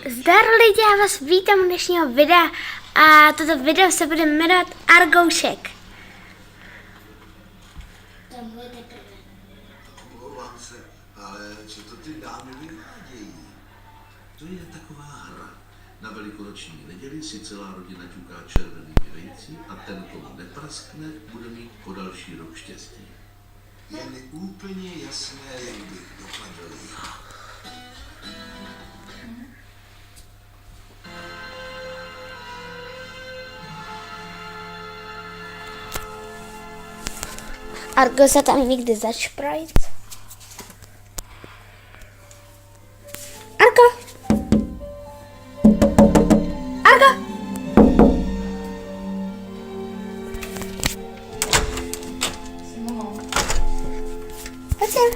Zdar lidi, já vás vítám u dnešního videa a toto video se bude jmenovat Argoušek. Tam bude teprve. Omlouvám se, ale co to ty dámy vyvádějí? To je taková hra. Na velikonoční neděli si celá rodina ťuká červenými vejci a ten, komu nepraskne, bude mít po další rok štěstí. Je mi úplně jasné, jak bych dopadl. Argo se tam někdy zašprajc. Argo! Argo! Pojď sem.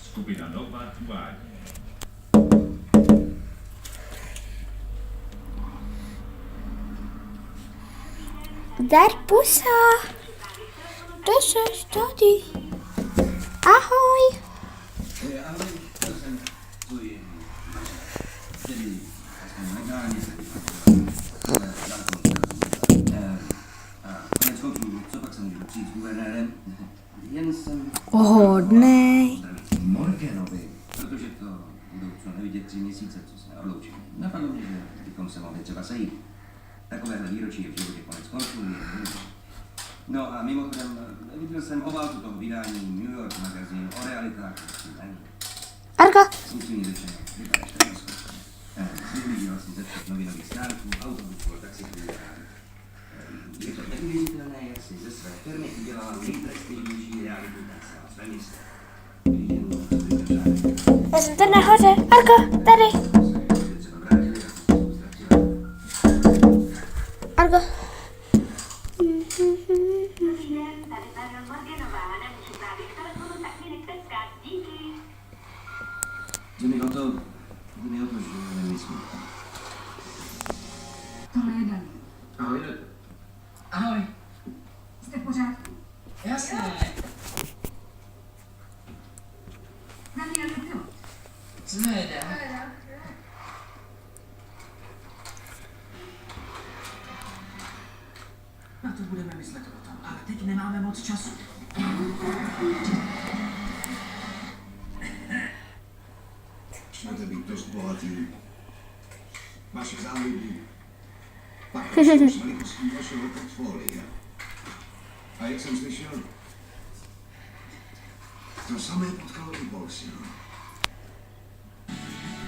Skupina Nova uvádí. Zdar pusa. To seš tady. Ahoj. Ahoj, to jsem tvůj tedy aspoň legálně a konec konců, co pak se můžu přijít s guvernérem? Jen jsem Hodnej. Morganovi, protože to budou co nevidět 3 měsíce, co jsme odloučili. Napadlo mě, že bychom se mohli třeba sejít. Takovéhle výročí je v životě konec konců. No a mimochodem, viděl jsem obálku toho vydání New York magazín o realitách. Argo. Upřímně řečeno, vypadáš tak neskutečně. Využíval jsem ze všech novinových stránků, autobusů a taxiků. Je to neuvěřitelné, jak si ze své firmy udělala nejprestižnější realitu na celém svém městě. Já jsem tady nahoře. Argo, tady. Argo. Jde mi o to, že nemyslím. Tohle je Dan. Ahoj. Ahoj. Jste v pořádku? Jasně. Daniel je pilot. Zmeda. Na to budeme myslet potom, ale teď nemáme moc času. Máte být dost bohatý. Vaše záliby. Pak rostou s velikostí vašeho portfolia. A jak jsem slyšel, to samé potkalo i Bolsina.